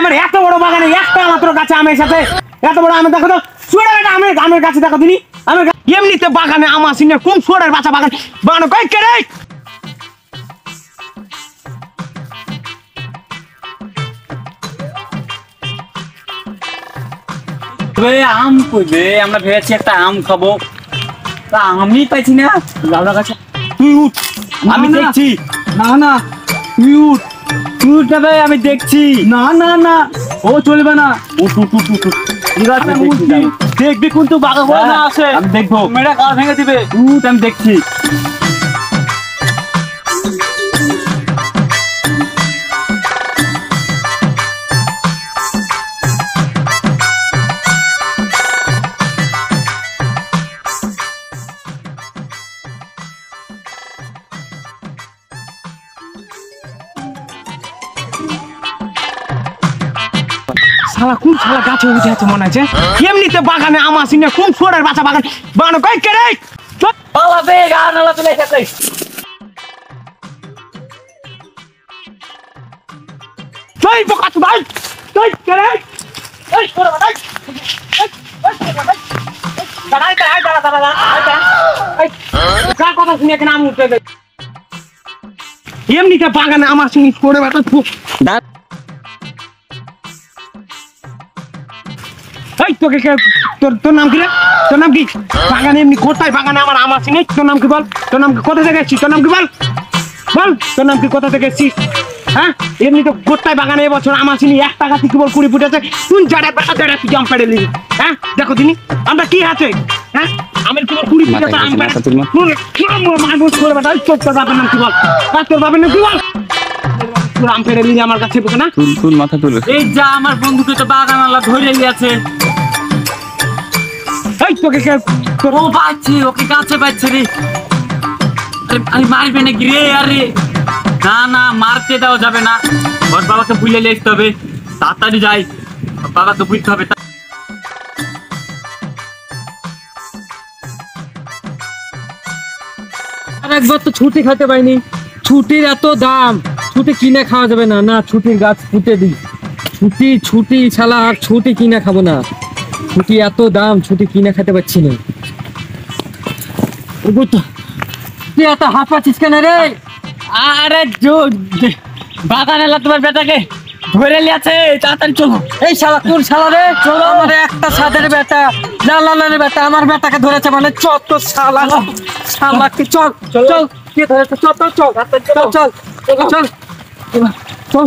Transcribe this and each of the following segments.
আমার এত বড় বাগানে একটা মাত্র গাছে আমের সাথে এত বড় আম দেখো তো শুয়ে বেটা আমের গাছে দেখো দিনি আমের এমনিতে বাগানে আম আসি না কোন শুয়ারের বাচ্চা বাগান কই কে রে আম কইবে আমরা ভেবেছি একটা আম খাবো তা আমি পাইছি না লাউড়া গাছে তুই উঠ আমি দেখছি না না তুই উঠ তুই উঠ যাবে আমি দেখছি না না না ও চলবে না উঠ উঠ উঠ উঠ ঠিক আছে আমি উঠছি দেখবি কিন্তু বাঘা বড় না আসে আমি দেখবো মেয়েরা গাল ভেঙে দিবে উঠ আমি দেখছি শালা কোন শালা গাছে উঠে আছে মনে আছে এমনিতে বাগানে আম আসি না কোন শুয়ারের বাচ্চা বাগান কই কে রে পালাবে গানালা চলে এসেছে তুই বকাত ভাই তুই কে রে এই তোর ভাই কার কথা শুনে কেন আম উঠে গেছে এমনিতে বাগানে আম আসি করে বেটা এই তোকে তোর নাম কি রে তোর নাম কি বাগানে এমনি কোথায় বাগানে আমার আম আসি নাই তোর নাম কি বল তোর নাম কি কোথা থেকে এসেছিস তোর নাম কি বল তোর নাম কি কোথা থেকে এসেছিস হ্যাঁ এমনি তো কোথায় বাগানে এবছর আম আসিনি 1 টাকা থেকে বল 20 ফুট আছে তুই জাড়া বেটা জাড়া তুই আম পেড়ে নিবি হ্যাঁ দেখো দিনি আমরা কি আছে হ্যাঁ আমের কি 20 ফুট আছে আম পেড়ে তুই মাগুস করে বেটা তোর বাবার নাম কি বল তোর বাবার নাম কি বল তোর আম পেড়ে নিবি আমার কাছে বল না তুল মাথা তুল এই যা আমার বন্ধুকে তো বাগানওয়ালা ধরে নিয়েছে এই তোকে ও বাচ্চি ওকে কাছে বাচ্চি রে আরে মারবে না কি রে আরে না না মারতে দাও যাবে না ওর বাবাকে বুঝে লিখতে হবে তাড়াতাড়ি যাই বাবাকে বুঝতে হবে আর একবার তো ছুটি খেতে পাইনি ছুটির এত দাম ছুটি কিনে খাওয়া যাবে না না ছুটির গাছ ফুটে দিই ছুটি শালা আর ছুটি কিনে খাবো না ছুটি এত দাম ছুটি কিনে খেতে পাচ্ছি না তুই এত হাঁপাচ্ছিস কেন রে আরে বাগানেলা তোমার বেটাকে ধরে লিয়াছে তাড়াতাড়ি চলো এই শালা কোন শালা রে চলো আমার একটা ছাদের বেটা লালের বেটা আমার বেটাকে ধরেছে মানে চত শালা কি চল চল কি ধরেছে চল চল চল চল চল চল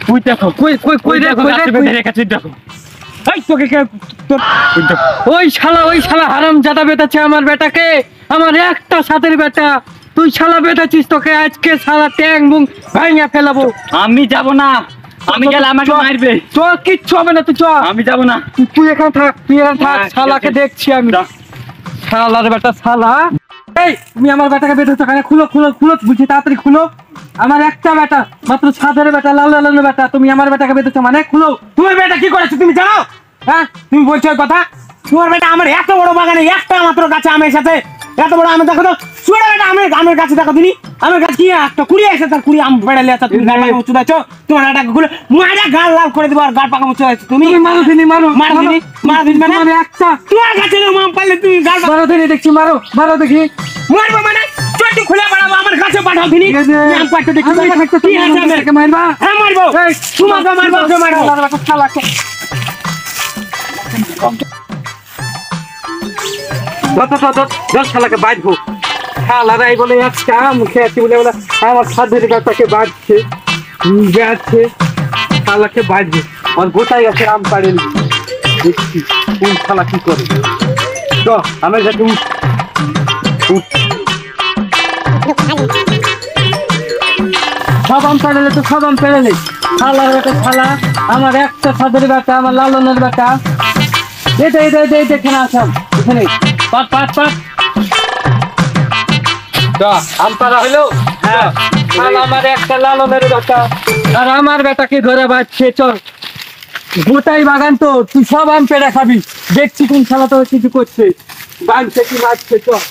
তুই দেখো কই দেখো এই তোকে তোর ওই শালা হারামজাদা বেটাছে আমার বেটাকে আমার একটা ছাদের বেটা তুই শালা বেটাছিস তোকে আজকে শালা ট্যাং বুং ভাঙা ফেলাবো আমি যাব না আমি গেলে আমাকে মারবে তো কিচ্ছু হবে না তুই চ আমি যাব না তুই এখানে থাক শালাকে দেখছি আমি শালার বেটা শালা এই তুমি আমার বেটাকে বেঁধেছো কেন খুলো বুঝছি তাড়াতাড়ি খুলো আমার একটা বেটা মাত্র ছাদের বেটা লাল বেটা তুমি আমার বেটাকে বেঁধেছো মানে খুলো তোমার বেটা কি করেছে তুমি জানো হ্যাঁ তুমি বলছো ওই কথা তোমার বেটা আমার এত বড় বাগানে একটা মাত্র গাছে আমের সাথে এত বড় আম দেখো তো শুয়ে বেটা আমের গাছে দেখো দিনি আমের গাছ কি একটা কুড়ি আছে তার কুড়ি আম বেড়ালে আছে তুমি গাল পাকা মুচু দাচ্ছো তোমার এটাকে খুলে মারা গাল লাল করে দেবো আর গাল পাকা মুচু দাচ্ছো তুমি মারো দিনি মানে একটা তোমার গাছে আম পারলে তুমি গাল মারো দিনি দেখছি মারো দেখি মারবো মানে চটি খুলে বাড়াবো আমার কাছে পাঠাও দিনি আম পাড়তে দেখি কি আছে আমাকে মারবা হ্যাঁ মারবো তোমাকে মারবো শালাকে শালাকে বাঁধবো শালারাই বলে একটা আম খেয়েছি বলে আমার ছাদের গাছটাকে বাঁধছে শালাকে বাঁধবো আমার গোটাই গেছে আম পাড়েনি দেখছি কোন শালা কি করে তো আমার কাছে সব আম পাড়ালে তো সব আম পেড়ালে শালার বেটা শালা আমার একটা ছাদের বেটা আমার লালনের বেটা এটা এখানে আসাম এখানে পাট আম পাড়া হলো হ্যাঁ আমার একটা লালনের বেটা আর আমার বেটাকে ধরে বাঁচছে চল গোটাই বাগান তো তুই সব আম পেড়ে খাবি দেখছি কোন শালা তো কিছু করছে বাঁধছে কি মারছে চল